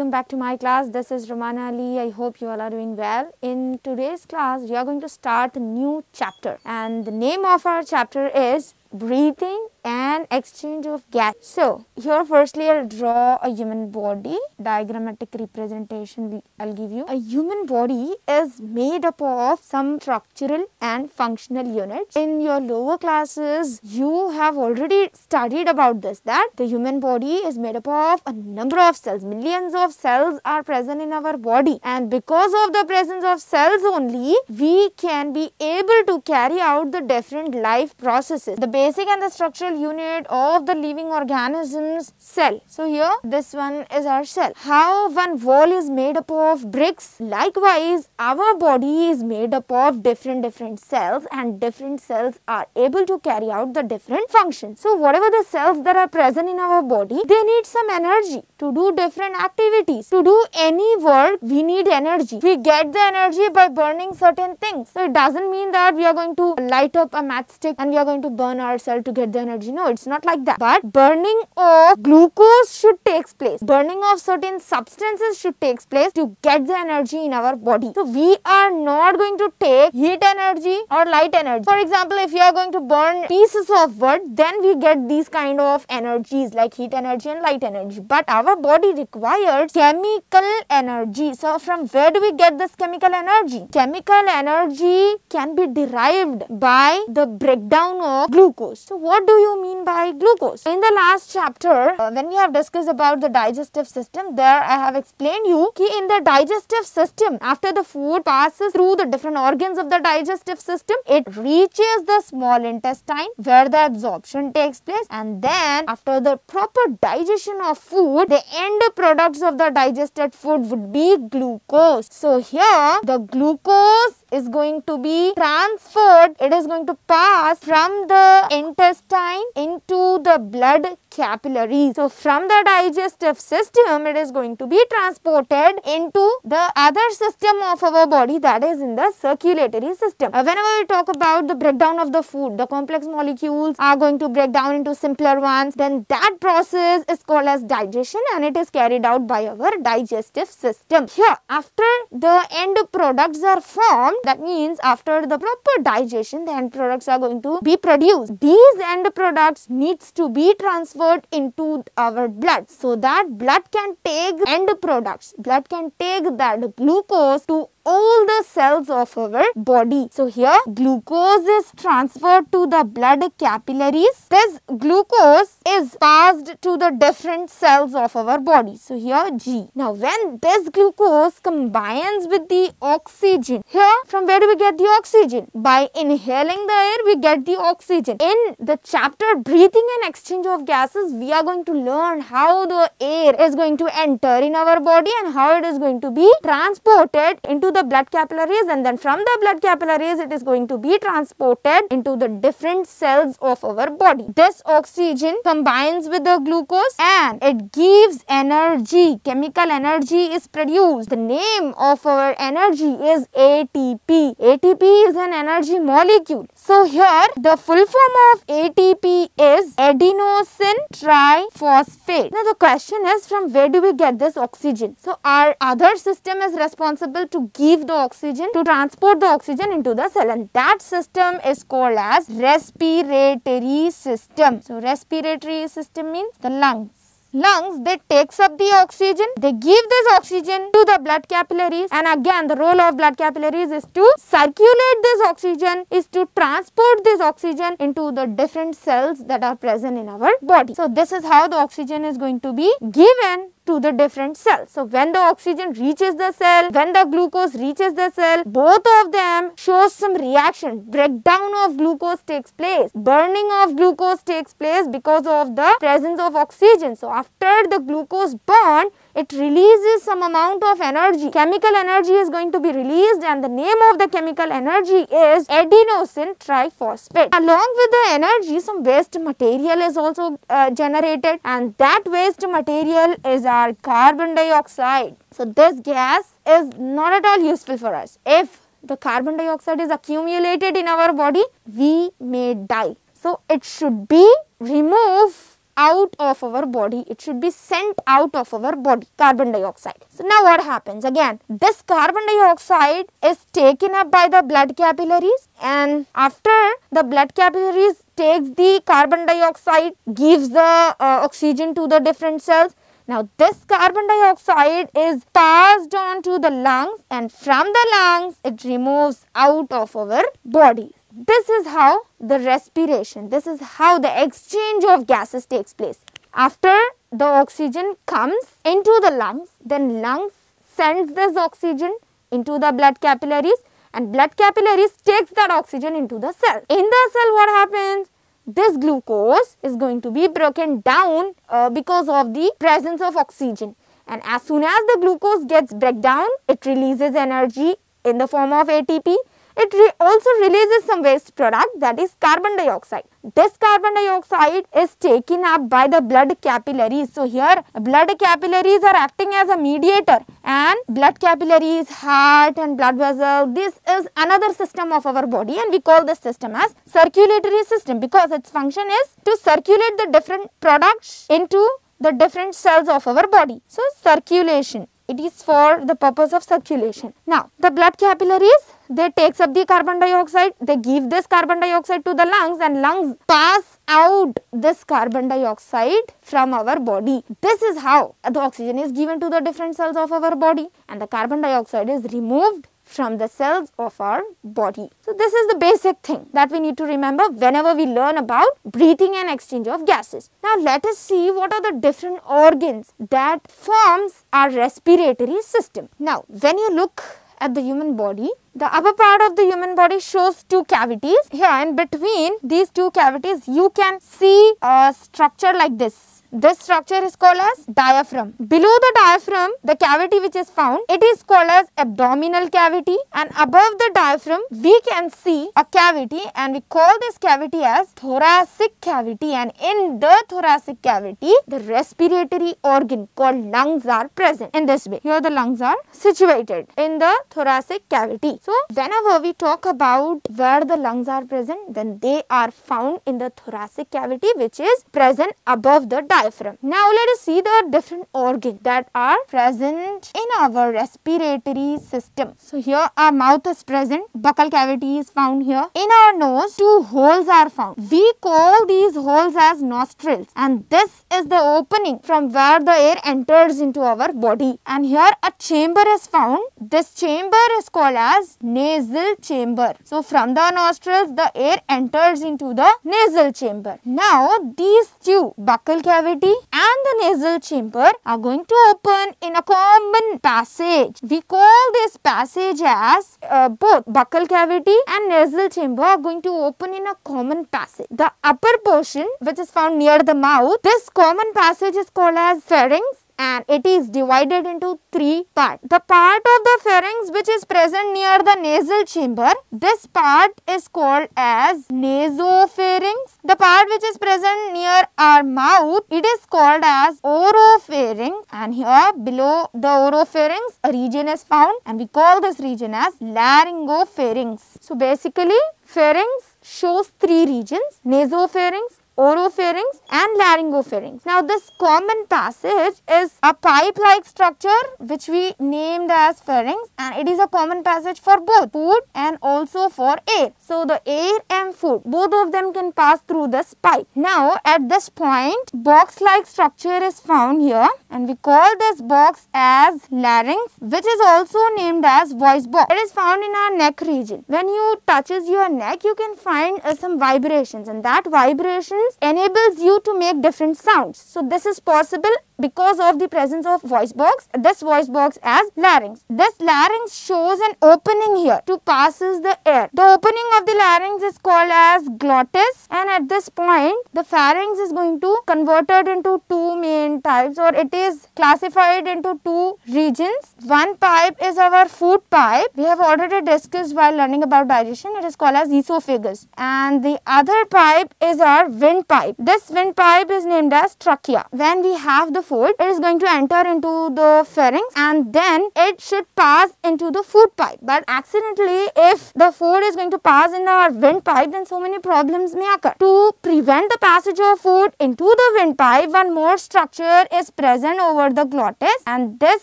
welcome back to my class. This is Romana Ali. I hope you all are doing well. In today's class, we are going to start a new chapter, and the name of our chapter is breathing and exchange of gas. So here firstly I'll draw a human body, diagrammatic representation I'll give you. A human body is made up of some structural and functional units. In your lower classes you have already studied about this, that the human body is made up of a number of cells. Millions of cells are present in our body, and because of the presence of cells only we can be able to carry out the different life processes. The basic and the structural unit of the living organisms, cell. So here this one is our cell. How one wall is made up of bricks, likewise our body is made up of different cells, and different cells are able to carry out the different functions. So whatever the cells that are present in our body, they need some energy to do different activities. To do any work we need energy. We get the energy by burning certain things. So it doesn't mean that we are going to light up a matchstick and we are going to burn ourselves to get the energy. No, it's not like that. But burning of glucose should take place. Burning of certain substances should take place to get the energy in our body. So we are not going to take heat energy or light energy. For example, if you are going to burn pieces of wood, then we get these kind of energies like heat energy and light energy. But our body requires chemical energy. So from where do we get this chemical energy? Chemical energy can be derived by the breakdown of glucose. So what do you mean by glucose? In the last chapter, when we have discussed about the digestive system, there I have explained you that in the digestive system, after the food passes through the different organs of the digestive system, it reaches the small intestine where the absorption takes place, and then after the proper digestion of food, the end products of the digested food would be glucose. So here the glucose is going to be transferred, it is going to pass from the intestine into the blood capillaries. So from the digestive system it is going to be transported into the other system of our body, that is in the circulatory system. Whenever we talk about the breakdown of the food, the complex molecules are going to break down into simpler ones, then that process is called as digestion and it is carried out by our digestive system. Here after the end products are formed, that means after the proper digestion the end products are going to be produced. These end products needs to be transferred into our blood so that blood can take end products, blood can take that glucose to all the cells of our body. So here glucose is transferred to the blood capillaries. This glucose is passed to the different cells of our body. So here G. Now when this glucose combines with the oxygen, here from where do we get the oxygen? By inhaling the air we get the oxygen. In the chapter breathing and exchange of gases, we are going to learn how the air is going to enter in our body and how it is going to be transported into the blood capillaries, and then from the blood capillaries it is going to be transported into the different cells of our body. This oxygen combines with the glucose and it gives energy. Chemical energy is produced. The name of our energy is ATP. ATP is an energy molecule. So here the full form of ATP is adenosine triphosphate. Now the question is, from where do we get this oxygen? So our other system is responsible to give the oxygen, to transport the oxygen into the cell, and that system is called as respiratory system. So respiratory system means the lungs. Lungs, they takes up the oxygen, they give this oxygen to the blood capillaries, and again the role of blood capillaries is to circulate this oxygen, is to transport this oxygen into the different cells that are present in our body. So this is how the oxygen is going to be given to the different cells. So when the oxygen reaches the cell, when the glucose reaches the cell, both of them shows some reaction. Breakdown of glucose takes place. Burning of glucose takes place because of the presence of oxygen. So after the glucose burn, it releases some amount of energy. Chemical energy is going to be released, and the name of the chemical energy is adenosine triphosphate. Along with the energy, some waste material is also generated, and that waste material is our carbon dioxide. So this gas is not at all useful for us. If the carbon dioxide is accumulated in our body, we may die. So it should be removed out of our body. It should be sent out of our body, carbon dioxide. So now what happens? Again, this carbon dioxide is taken up by the blood capillaries, and after the blood capillaries takes the carbon dioxide, gives the oxygen to the different cells. Now this carbon dioxide is passed on to the lungs, and from the lungs it removes out of our body. This is how the respiration, this is how the exchange of gases takes place. After the oxygen comes into the lungs, then lungs sends this oxygen into the blood capillaries, and blood capillaries takes that oxygen into the cell. In the cell, what happens? This glucose is going to be broken down because of the presence of oxygen, and as soon as the glucose gets break down, it releases energy in the form of ATP. It also releases some waste product, that is carbon dioxide. This carbon dioxide is taken up by the blood capillaries. So here blood capillaries are acting as a mediator, and blood capillaries, heart and blood vessel, this is another system of our body, and we call this system as circulatory system because its function is to circulate the different products into the different cells of our body. So circulation, it is for the purpose of circulation. Now the blood capillaries, they takes up the carbon dioxide, they give this carbon dioxide to the lungs, and lungs pass out this carbon dioxide from our body. This is how the oxygen is given to the different cells of our body, and the carbon dioxide is removed from the cells of our body. So this is the basic thing that we need to remember whenever we learn about breathing and exchange of gases. Now let us see what are the different organs that forms our respiratory system. Now when you look at the human body, the upper part of the human body shows two cavities. Here in between these two cavities you can see a structure like this. This structure is called as diaphragm. Below the diaphragm, the cavity which is found, it is called as abdominal cavity, and above the diaphragm we can see a cavity, and we call this cavity as thoracic cavity, and in the thoracic cavity the respiratory organ called lungs are present in this way. Here the lungs are situated in the thoracic cavity. So whenever we talk about where the lungs are present, then they are found in the thoracic cavity which is present above the diaphragm. Now let us see the different organs that are present in our respiratory system. So here our mouth is present, buccal cavity is found here. In our nose, two holes are found. We call these holes as nostrils, and this is the opening from where the air enters into our body. And here a chamber is found. This chamber is called as nasal chamber. So from the nostrils the air enters into the nasal chamber. Now these two, buccal cavity and the nasal chamber, are going to open in a common passage. We call this passage as both buccal cavity and nasal chamber are going to open in a common passage. The upper portion which is found near the mouth, this common passage is called as pharynx, and it is divided into three parts. The part of the pharynx which is present near the nasal chamber, this part is called as nasopharynx. The part which is present near our mouth, it is called as oropharynx, and here below the oropharynx a region is found, and we call this region as laryngopharynx. So basically pharynx shows three regions: nasopharynx, oropharynx and laryngopharynx. Now this common passage is a pipe-like structure which we named as pharynx, and it is a common passage for both food and also for air. So the air and food, both of them can pass through this pipe. Now at this point, box-like structure is found here, and we call this box as larynx, which is also named as voice box. It is found in our neck region. When you touches your neck, you can find some vibrations, and that vibrations enables you to make different sounds. So this is possible because of the presence of voice box. This voice box as larynx. This larynx shows an opening here to passes the air. The opening of the larynx is called as glottis, and at this point the pharynx is going to converted into two main types, or it is classified into two regions. One pipe is our food pipe. We have already discussed while learning about digestion. It is called as esophagus, and the other pipe is our wind windpipe. This windpipe is named as trachea. When we have the food, it is going to enter into the pharynx and then it should pass into the food pipe. But accidentally, if the food is going to pass in our windpipe, then so many problems may occur. To prevent the passage of food into the windpipe, one more structure is present over the glottis, and this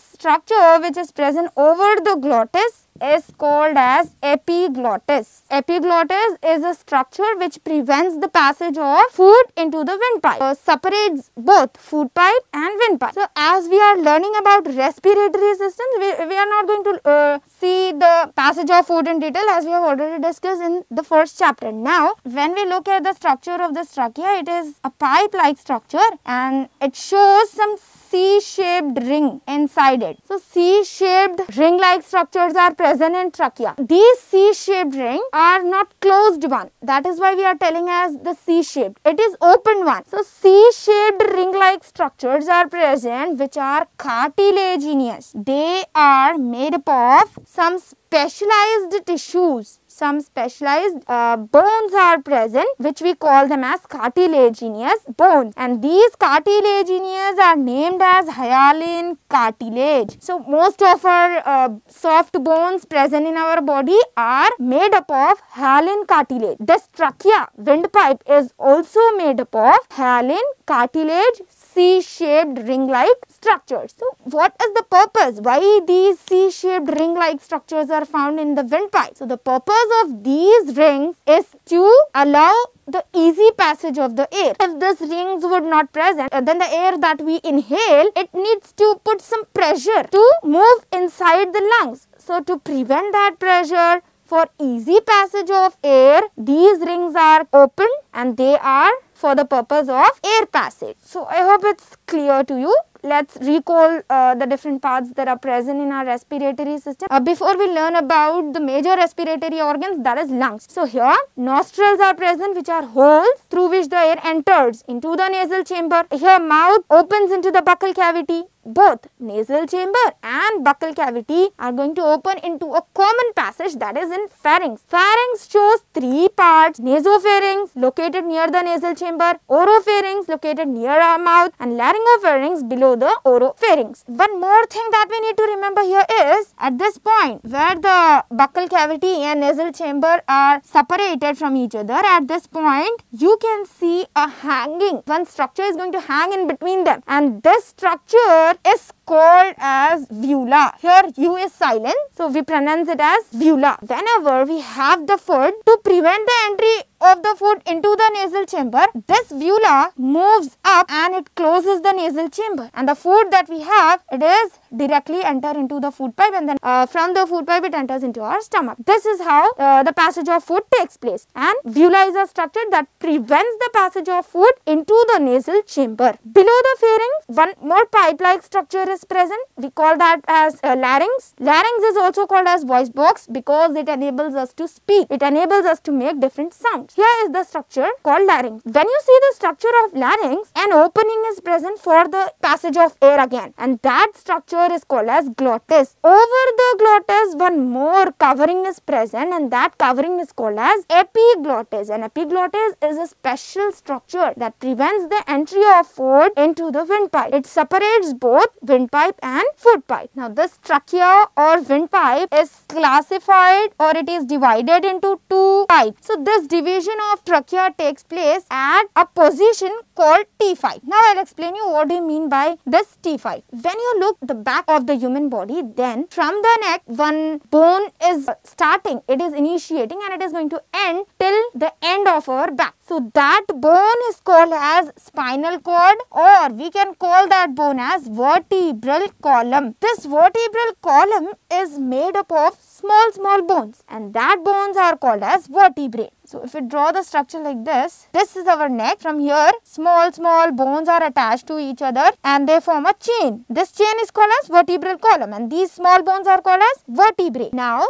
structure which is present over the glottis is called as epiglottis. Epiglottis is a structure which prevents the passage of food into the windpipe, separates both food pipe and windpipe. So as we are learning about respiratory systems, we are not going to see the passage of food in detail, as we have already discussed in the first chapter. Now when we look at the structure of this trachea, it is a pipe like structure and it shows some C-shaped ring inside it. So C-shaped ring like structures are present in trachea. These C-shaped rings are not closed one. That is why we are telling as the C-shaped. It is open one. So C-shaped ring like structures are present which are cartilaginous. They are made up of some specialized tissues. Some specialized bones are present which we call them as cartilaginous bones, and these cartilaginous are named as hyaline cartilage. So most of our soft bones present in our body are made up of hyaline cartilage. This trachea, windpipe, is also made up of hyaline cartilage C-shaped ring-like structures. So what is the purpose? Why these C-shaped ring-like structures are found in the windpipe? So the purpose of these rings is to allow the easy passage of the air. If these rings would not present, then the air that we inhale, it needs to put some pressure to move inside the lungs. So to prevent that pressure, for easy passage of air, these rings are open and they are for the purpose of air passage. So I hope it's clear to you. Let's recall the different parts that are present in our respiratory system. Before we learn about the major respiratory organs, that is lungs. So here nostrils are present, which are holes through which the air enters into the nasal chamber. Here mouth opens into the buccal cavity. Both nasal chamber and buccal cavity are going to open into a common passage, that is in pharynx. Pharynx shows three parts: nasopharynx located near the nasal chamber, oropharynx located near our mouth, and laryngopharynx below the oropharynx. One more thing that we need to remember here is, at this point where the buccal cavity and nasal chamber are separated from each other, at this point you can see a hanging. One structure is going to hang in between them, and this structure is called as vula. Here U is silent, so we pronounce it as vula. Whenever we have the food, to prevent the entry of the food into the nasal chamber, this vula moves up and it closes the nasal chamber, and the food that we have, it is directly enter into the food pipe, and then from the food pipe it enters into our stomach. This is how the passage of food takes place, and vula is a structure that prevents the passage of food into the nasal chamber. Below the pharynx, one more pipe-like structure is present. We call that as larynx. Larynx is also called as voice box because it enables us to speak. It enables us to make different sounds. Here is the structure called larynx. When you see the structure of larynx, an opening is present for the passage of air again, and that structure is called as glottis. Over the glottis, one more covering is present, and that covering is called as epiglottis. And epiglottis is a special structure that prevents the entry of food into the windpipe. It separates both windpipe and food pipe. Now this trachea or windpipe is classified, or it is divided into two pipes. So this division of trachea takes place at a position called T5. Now I'll explain you what do you mean by this T5. When you look the back of the human body, then from the neck one bone is starting, it is initiating, and it is going to end till the end of our back. So that bone is called as spinal cord, or we can call that bone as vertebral column. This vertebral column is made up of small bones, and that bones are called as vertebrae. So if we draw the structure like this is our neck. From here small bones are attached to each other and they form a chain. This chain is called as vertebral column, and these small bones are called as vertebrae. Now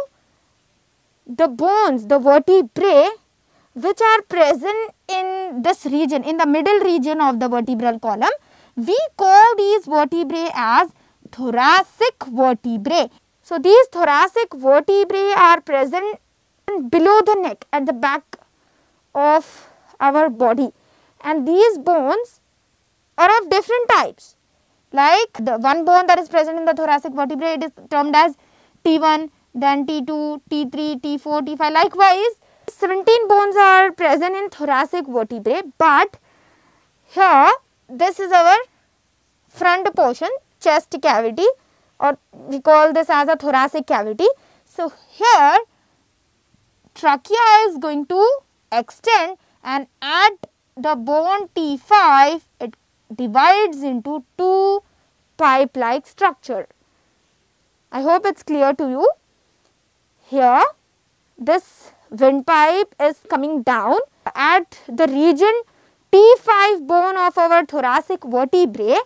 the bones, the vertebrae, which are present in this region, in the middle region of the vertebral column, we call these vertebrae as thoracic vertebrae. So these thoracic vertebrae are present below the neck, at the back of our body. and these bones are of different types. Like the one bone that is present in the thoracic vertebrae, it is termed as T1, then T2, T3, T4, T5. Likewise, 17 bones are present in thoracic vertebrae, but here this is our front portion, chest cavity, or we call this as a thoracic cavity. So here trachea is going to extend, and at the bone T5 it divides into two pipe like structure. I hope it is clear to you. Here this windpipe is coming down at the region T5 bone of our thoracic vertebrae.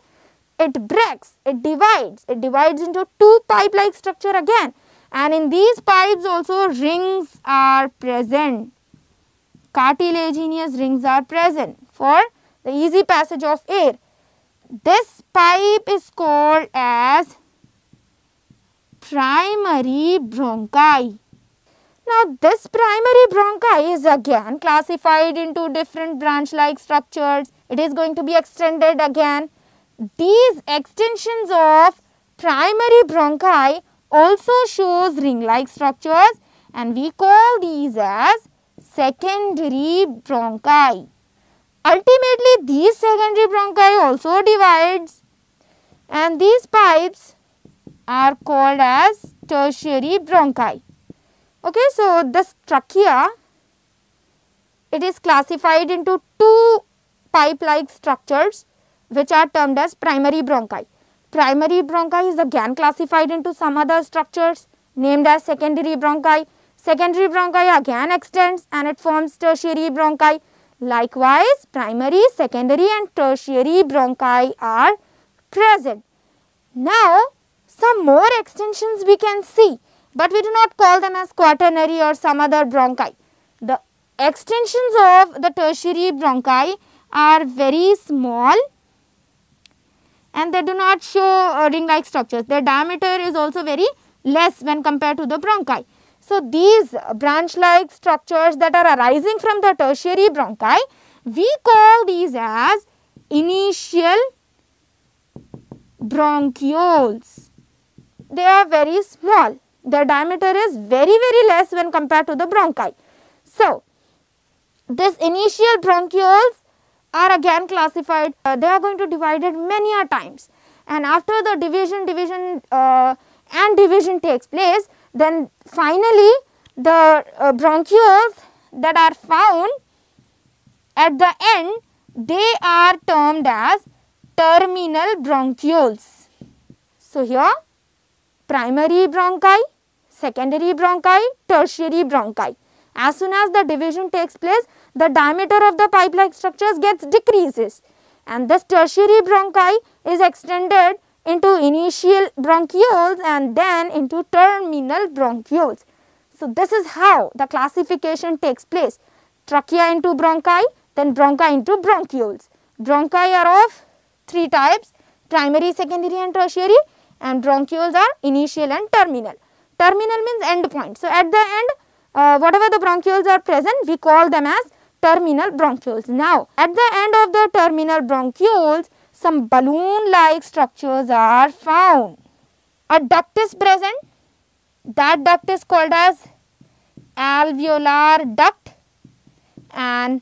It breaks, it divides into two pipe like structure again, and in these pipes also rings are present, cartilaginous rings are present for the easy passage of air. This pipe is called as primary bronchi. Now this primary bronchi is again classified into different branch like structures. It is going to be extended again. These extensions of primary bronchi also shows ring like structures, and we call these as secondary bronchi. Ultimately these secondary bronchi also divides, and these pipes are called as tertiary bronchi. Okay, so this trachea, it is classified into two pipe like structures which are termed as primary bronchi. Primary bronchi is again classified into some other structures named as secondary bronchi. Secondary bronchi again extends and it forms tertiary bronchi. Likewise, primary, secondary and tertiary bronchi are present. Now, some more extensions we can see, but we do not call them as quaternary or some other bronchi. The extensions of the tertiary bronchi are very small and they do not show ring like structures. Their diameter is also very less when compared to the bronchi. So, these branch like structures that are arising from the tertiary bronchi, we call these as initial bronchioles. They are very small. Their diameter is very less when compared to the bronchi. So, this initial bronchioles are again classified. They are going to divide it many a times, and after the division takes place, then finally the bronchioles that are found at the end, they are termed as terminal bronchioles. So, here primary bronchi, secondary bronchi, tertiary bronchi. As soon as the division takes place, the diameter of the pipe like structures gets decreases, and this tertiary bronchi is extended into initial bronchioles and then into terminal bronchioles. So, this is how the classification takes place: trachea into bronchi, then bronchi into bronchioles. Bronchi are of three types: primary, secondary and tertiary, and bronchioles are initial and terminal. Terminal means end point. So, at the end, whatever the bronchioles are present, we call them as terminal bronchioles. Now, at the end of the terminal bronchioles, some balloon like structures are found. A duct is present. That duct is called as alveolar duct, and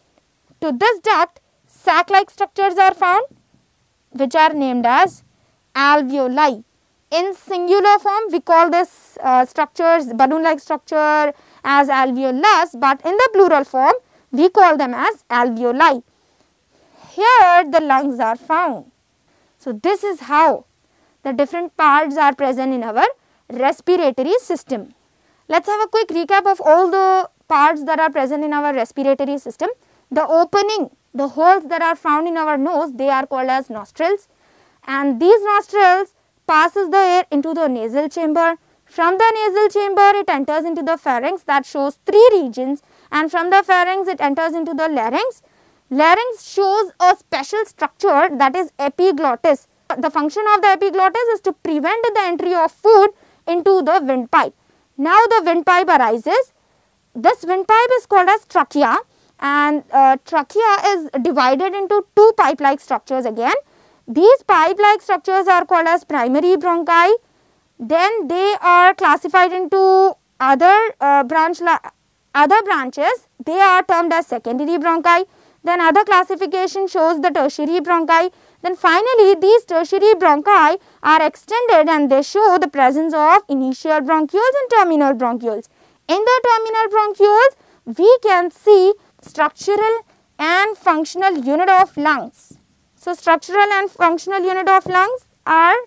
to this duct sac like structures are found which are named as alveoli. In singular form, we call this structures, balloon like structure, as alveolus, but in the plural form we call them as alveoli. Here the lungs are found. So, this is how the different parts are present in our respiratory system. Let us have a quick recap of all the parts that are present in our respiratory system. The opening, the holes that are found in our nose, they are called as nostrils, and these nostrils passes the air into the nasal chamber. From the nasal chamber it enters into the pharynx, that shows three regions, and from the pharynx it enters into the larynx. Larynx shows a special structure, that is epiglottis. The function of the epiglottis is to prevent the entry of food into the windpipe. Now, the windpipe arises. This windpipe is called as trachea, and trachea is divided into two pipe-like structures again. These pipe-like structures are called as primary bronchi. Then they are classified into other branches. They are termed as secondary bronchi. Then other classification shows the tertiary bronchi. Then finally, these tertiary bronchi are extended and they show the presence of initial bronchioles and terminal bronchioles. In the terminal bronchioles, we can see structural and functional unit of lungs. So, structural and functional unit of lungs are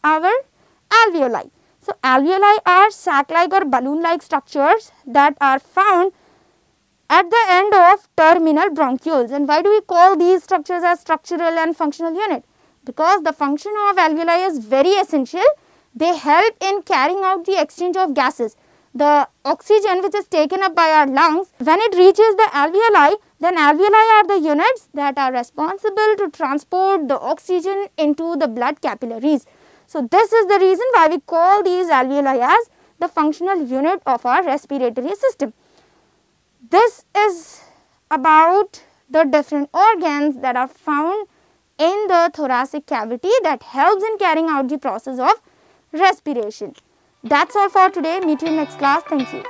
our alveoli. So, alveoli are sac-like or balloon-like structures that are found at the end of terminal bronchioles. And why do we call these structures as structural and functional unit? Because the function of alveoli is very essential. They help in carrying out the exchange of gases. The oxygen which is taken up by our lungs, when it reaches the alveoli, then alveoli are the units that are responsible to transport the oxygen into the blood capillaries. So, this is the reason why we call these alveoli as the functional unit of our respiratory system. This is about the different organs that are found in the thoracic cavity that helps in carrying out the process of respiration. That's all for today. Meet you in next class. Thank you.